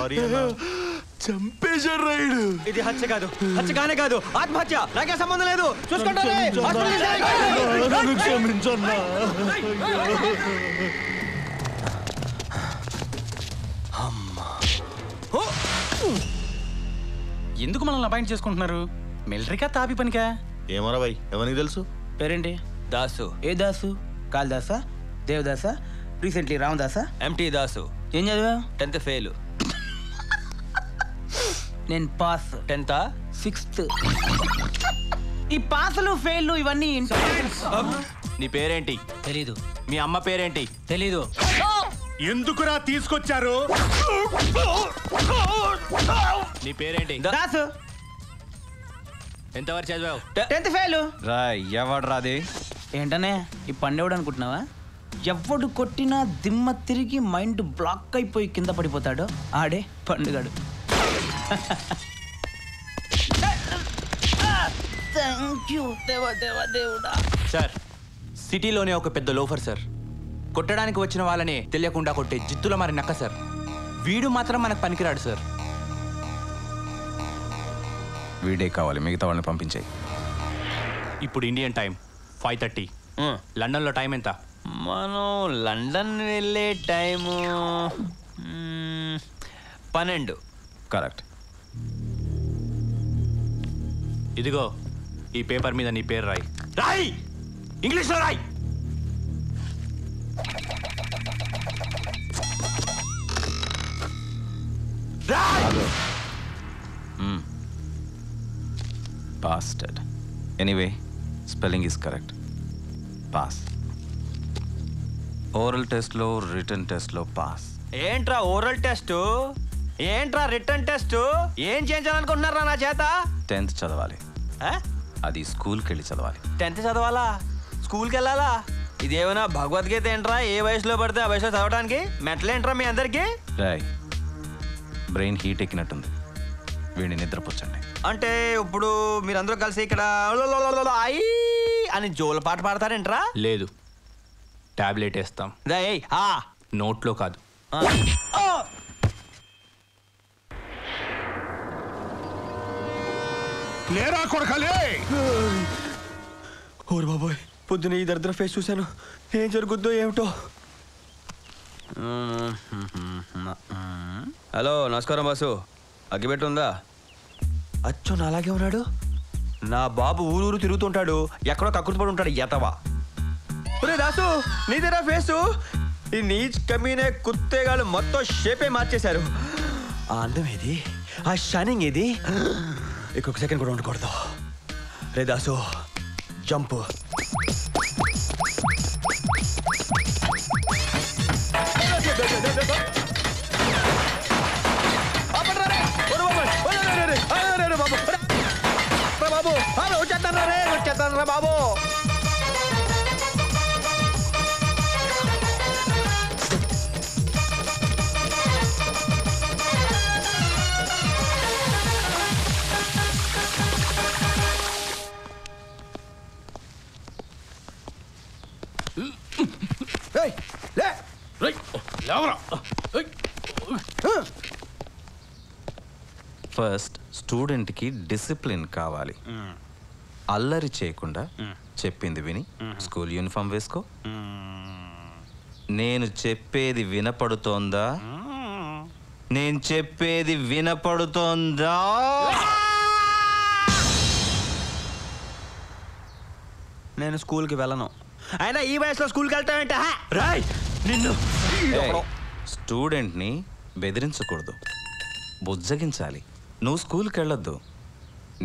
Sorry చంపేశాడు ride. ఇది హత్య కాదు, హత్య కానే కాదు, ఆత్మహత్య. నాకే సంబంధం లేదు. క్షమించన్నా. ఎందుకు మనల్ని అపాయింట్ చేసుకుంటున్నారు? మిలిటరీకా తాపి పనికా? ఏమరా భయ్, ఎవరికి తెలుసు? పేరేంటి? దాసు. ఏ దాసు? కాళిదాసా, దేవదాసా, రీసెంట్లీ రామదాసా? ఎంటీ దాసు. ఏం చదివా? 10th fail. నేను పాస్. 10th 6th. ఈ పాసులు ఫెయిల్ ఇవన్నీ నీ పేరేంటి? తెలీదు. మీ అమ్మ పేరేంటి? తెలీదు. ఎందుకురా తీసుకొచ్చారు? నీ పేరేంటి? దాసు. ఎంతవరకు చదివావు? 10th fail. ఎవడు రాది? ఏంటనే ఈ పండేవాడు అనుకుంటున్నావా? ఎవడు కొట్టినా దిమ్మ తిరిగి మైండ్ బ్లాక్ అయిపోయి కింద పడిపోతాడో ఆడే పండుగాడు. సార్, సిటీలోనే ఒక పెద్ద లోఫర్ సార్. కొట్టడానికి వచ్చిన వాళ్ళని తెలియకుండా కొట్టే జిత్తుల మరి నక్క సార్. వీడు మాత్రం మనకు పనికిరాడు సార్. వీడే కావాలి, మిగతా వాళ్ళని పంపించాయి. ఇప్పుడు ఇండియన్ టైం 5:30. లండన్లో టైం ఎంత? మనం లండన్ వెళ్ళే టైము 12. కరెక్ట్. ఇదిగో ఈ పేపర్ మీద నీ పేరు రాయి. రాయి, ఇంగ్లీష్లో రాయి. Bastard. Anyway, spelling is correct. Pass. Oral టెస్ట్లో, రిటర్న్ టెస్ట్లో పాస్. ఏంట్రా ఓరల్ టెస్ట్? ఏంట్రా రిటర్న్ టెస్ట్? ఏం చేయించాలనుకుంటున్నారా నా చేత? 10th చదవాలి. అది స్కూల్కి వెళ్ళి చదవాలి. 10th చదవాలా? స్కూల్కి వెళ్ళాలా? ఇదేమైనా భగవద్గీత ఏంట్రా? ఏ వయసులో పడితే ఆ వయసులో చదవడానికి మెంటలేంట్రా మీ అందరికి? రాయ్, బ్రెయిన్ హీట్ ఎక్కినట్టుంది, వీడిని నిద్రపుచ్చండి. అంటే ఇప్పుడు మీరందరూ కలిసి ఇక్కడ ఐ అని జోల పాట పాడతారేంట్రా? లేదు, టాబ్లెట్ వేస్తాం. నోట్లో కాదు. లేరా కొడకలే. ఓరు బాబోయ్, పొద్దున ఈ దరిద్ర ఫేస్ చూశాను. ఏం జరుగుద్దో ఏమిటో. హలో, నమస్కారం బాసు. అగ్గిపెట్టి ఉందా? అచ్చో నాలాగే ఉన్నాడు. నా బాబు ఊరూరు తిరుగుతుంటాడు, ఎక్కడో కక్కుర్తి పడి ఉంటాడు ఎతవా. ఒరే దాసు, నీదేరా ఫేసు? ఈ నీచ్ కమీనే కుత్తేగాళ్ళు మొత్తం షేపే మార్చేశారు. ఆ అందం ఏది? ఆ షైనింగ్ ఏది? ఇంకొక సెకండ్ కూడా ఉండకూడదు. రే దాసు, జంప్. వచ్చేస్తాను రా బాబు. ఫస్ట్ స్టూడెంట్కి డిసిప్లిన్ కావాలి. అల్లరి చేయకుండా చెప్పింది విని స్కూల్ యూనిఫామ్ వేసుకో. నేను చెప్పేది వినపడుతోందా? నేను చెప్పేది వినపడుతోందా? నేను స్కూల్కి వెళ్ళను. అయినా ఈ వయసులో స్కూల్కి వెళ్తానంటే రాయ్ నిన్ను. స్టూడెంట్ని బెదిరించకూడదు, బుజ్జగించాలి. నువ్వు స్కూల్కి వెళ్ళొద్దు,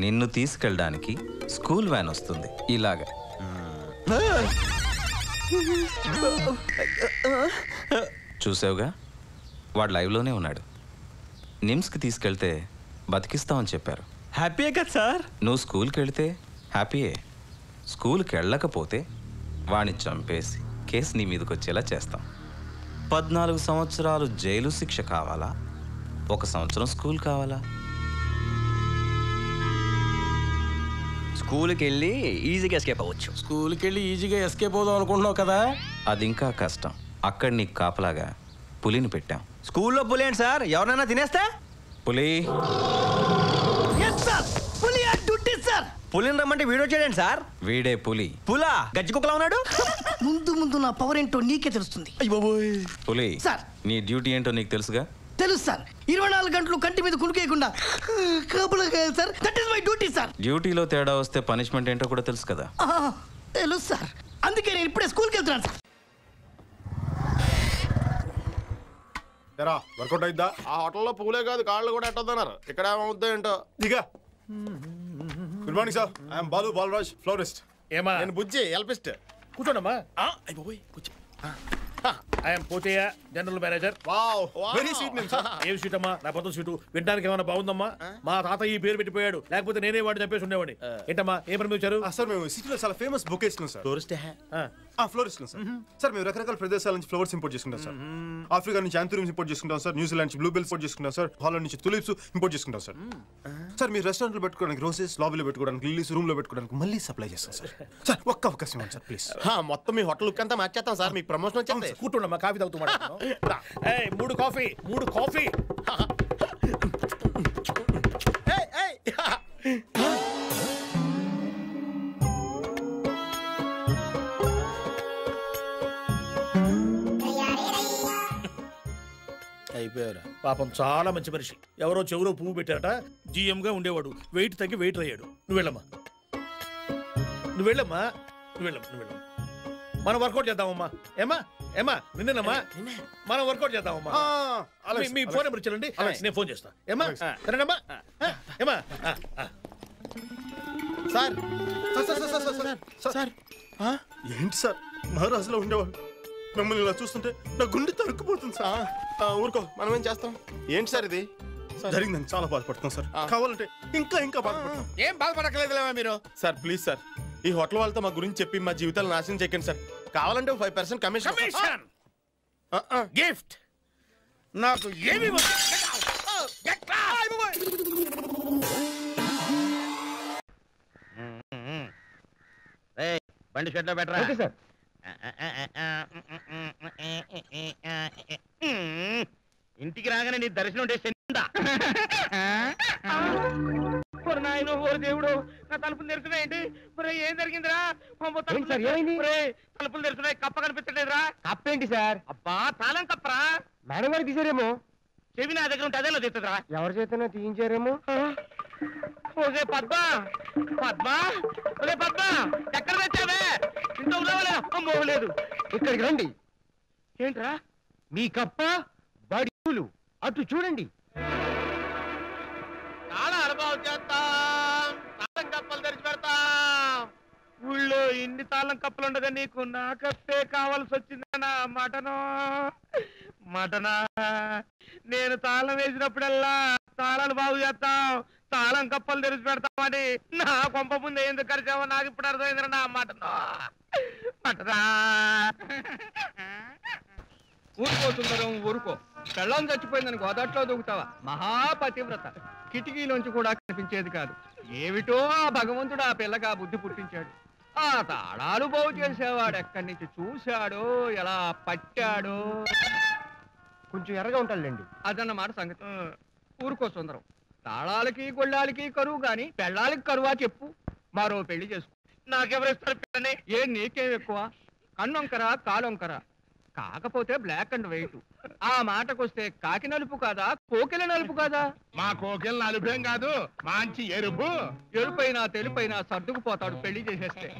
నిన్ను తీసుకెళ్ళడానికి స్కూల్ వ్యాన్ వస్తుంది. ఇలాగా చూసావుగా, వాడు లైవ్లోనే ఉన్నాడు. నిమ్స్కి తీసుకెళ్తే బతికిస్తామని చెప్పారు. హ్యాపీయే కదా సార్? నువ్వు స్కూల్కి వెళితే హ్యాపీయే. స్కూల్కి వెళ్ళకపోతే వాడిని చంపేసి కేసు నీ మీదకి వచ్చేలా చేస్తాం. 14 సంవత్సరాలు జైలు శిక్ష కావాలా, 1 సంవత్సరం స్కూల్ కావాలా? స్కూల్కి వెళ్ళి ఈజీగా ఎస్కేప్ అవ్వచ్చు. స్కూల్కి వెళ్ళి ఈజీగా ఎస్కేప్ అవుదాం అనుకుంటున్నావు కదా? అది ఇంకా కష్టం. అక్కడ నీకు కాపలాగా పులిని పెట్టాం. స్కూల్లో పులి ఏంటి సార్? ఎవరైనా తినేస్తే పులి పులిని రమ్మంటే వీడియో చేయండి సార్. వీడే పులి. పులా గజ్జి కుక్కలా ఉన్నాడు. ముందు నా పవర్ ఏంటో నీకే తెలుస్తుంది. పులి సార్. నీ డ్యూటీ ఏంటో నీకు తెలుసుగా? తెలుసు సార్. 24 గంటలు కంటి మీద కునుకేయకుండా కాపులా sir. That is my duty sir. డ్యూటీలో తేడా వస్తే పనిష్మెంట్ ఏంటో కూడా తెలుసు కదా? తెలుసు సార్. అందుకే నేను ఇప్పుడే స్కూల్కి వెళ్తున్నాను సార్. వర్కౌట్ అయిద్దా? ఆ హోటల్లో పూలే కాదు కాళ్ళు కూడా ఎట్టొద్దన్నారు. ఇక్కడ ఏమవుద్దో ఏంటో. దిగా. Good morning sir. I'm Balu Balaraj, florist. ఏమా నేను బుజ్జి ఎల్పిస్ట్. కూర్చోండమ్మా. కూర్చో. I'm Pothaiah, general manager. Wow very sweet name sir. ఏం సీట్ అమ్మా? నా పొద్దు సీటు వినడానికి ఏమైనా బాగుందమ్మా? మా తాత ఈ పేరు పెట్టిపోయాడు, లేకపోతే నేనే వాడిని చెప్పేసి ఉండేవాడిని. ఏంటమ్మా ఏ పని వచ్చారు? సార్ మేము సిటీలో చాలా famous bouquets sir. Tourist florist sir. Sir మేము రకరకాల ప్రదేశాల నుంచి ఫ్లవర్స్ ఇంపోర్ట్ చేసుకుంటాం సార్. ఆఫ్రికా నుంచి యాంథూరిమ్స్ ఇంపోర్ట్ చేసుకుంటాం సార్. న్యూజిలాండ్ నుంచి బ్లూబెల్స్ ఇంపోర్ట్ చేసుకుంటాం సార్. హాలండ్ నుంచి తులిప్స్ ఇంపోర్ట్ చేసుకుంటాం సార్. సార్ మీరు రెస్టారెంట్ లో పెట్టుకోవడానికి రోసెస్, లాబీలో పెట్టుకోవడానికి లిల్లీస్, రూమ్ లో పెట్టుకోవడానికి మళ్ళీ సప్లై చేస్తాం సార్. సార్ ఒక్క అవకాశం ఇవ్వండి సార్ ప్లీజ్. మొత్తం మీ హోటల్ లుక్ అంతా మార్చేస్తాం సార్. మీకు ప్రమోషన్ వచ్చేది. కూర్చోండమ్మా, కాఫీ తాగుతూ మాట్లాడుతున్నాం. 3 కాఫీ. అయిపోయారు. పాపం చాలా మంచి మనిషి. ఎవరో చెవులో పువ్వు పెట్టారట. GM గా ఉండేవాడు. వెయిట్ తగ్గి వెయిటర్ అయ్యాడు. నువ్వు వెళ్ళమ్మా. మనం వర్కౌట్ చేద్దామమ్మా. ఏమా నిన్నేనమ్మా. మనం వర్కౌట్ చేద్దామమ్మా. మీ ఫోన్ నెంబర్ ఇచ్చారండి, నేను ఫోన్ చేస్తా. సరేనమ్మా. సార్ సార్ ఏంటి సార్ మహారాజులో ఉండేవాళ్ళు మిమ్మల్ని ఇలా చూస్తుంటే నా గుండె తరుక్కుపోతుంది సార్. ఊరుకో, మనం ఏం చేస్తాం? ఏంటి సార్ ఇది? జరిగిందని చాలా బాధపడుతున్నాం సార్. కావాలంటే ఇంకా బాధపడతాం. ఏం బాధపడక్కర్లేదులేమా మీరు. సార్ ప్లీజ్ సార్, ఈ హోటల్ వాళ్ళతో మా గురించి చెప్పి మా జీవితాలు నాశనం చేయకండి సార్. కావాలంటే 5% కమిషన్. గిఫ్ట్ నాకు ఏమి బండి షెడ్ లో పెట్టరా. ఇంటికి రాగానే నీ దర్శనం ఉంటే నాయన ఓరు దేవుడు, నా తలుపులు తెరుచున్నాయండి. ఏం జరిగిందిరా? తలుపులు తెరుచున్నాయి, కప్ప కనిపించలేదురా. కప్ప ఏంటి సార్? అబ్బా తాళం కప్పరా. మేడం గారు తీసారేమో. చెవి నా దగ్గర ఉంటే అదేలో తెస్తుందిరా. ఎవరి చేతనో తీయించారేమో. ఓకే పద్మా, ఎక్కడ తెచ్చావే? ఇంత ఉండవలే. అమ్మో లేదు. ఇక్కడికి రండి. ఏంట్రా? మీ కప్ప బడులు అటు చూడండి. చాలా అనుభవం చేస్తాం. తాళం కప్పలు తెరిచి పెడతాం. ఊళ్ళో ఇన్ని తాళం కప్పలు ఉండగా నీకు నా కప్పే కావాల్సి వచ్చిందనా? మటనా నేను తాళం వేసినప్పుడల్లా తాళాలు బాగు చేస్తాం, తాళం కప్పలు తెరిచి పెడతామని నా కొంప ముందు ఎందుకు కరిచావో నాకు ఇప్పుడు అర్థమైందిరా. నా మటనా ఊరుకో సుందరం, ఊరుకో. పెళ్ళం చచ్చిపోయిందని గోదాట్లో దూకుతావా? మహాపతివ్రత. కిటికీలోంచి కూడా కనిపించేది కాదు. ఏమిటో ఆ భగవంతుడు ఆ పిల్లగా బుద్ధి పుట్టించాడు. ఆ తాళాలు బాగు చేసేవాడు ఎక్కడి నుంచి చూశాడో, ఎలా పట్టాడో. కొంచెం ఎర్రగా ఉంటాడులేండి. అదన్నమాట సంగతి. ఊరుకో సుందరం. తాళాలకి గొళ్ళాలకి కరువు గాని పెళ్ళాలకి కరువా చెప్పు. మరో పెళ్లి చేసుకో. నాకెవరిస్తారు పిల్లని? ఏ నీకేం ఎక్కువ? కన్నొంకరా కాలొంకరా, కాకపోతే బ్లాక్ అండ్ వైట్. ఆ మాటకొస్తే కాకి నలుపు కాదా, కోకిల నలుపు కాదా? మా కోకిల నలుపేం కాదు, మంచి ఎరుపు. ఎరుపైనా తెలుపైనా సర్దుకుపోతాడు పెళ్లి చేసేస్తే.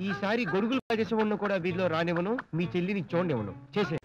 ఈసారి గొడుగులు చేసే ఉన్న కూడా వీరిలో రానివ్వను, మీ చెల్లిని చూడనివ్వను. చేసే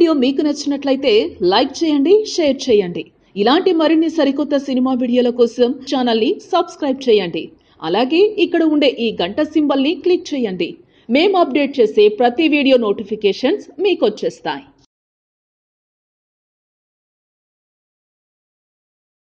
వీడియో మీకు నచ్చినట్లయితే లైక్ చేయండి, షేర్ చేయండి. ఇలాంటి మరిన్ని సరికొత్త సినిమా వీడియోల కోసం ఛానల్ని సబ్స్క్రైబ్ చేయండి. అలాగే ఇక్కడ ఉండే ఈ గంట సింబల్ని క్లిక్ చేయండి. మేము అప్డేట్ చేసే ప్రతి వీడియో నోటిఫికేషన్స్ మీకు వచ్చేస్తాయి.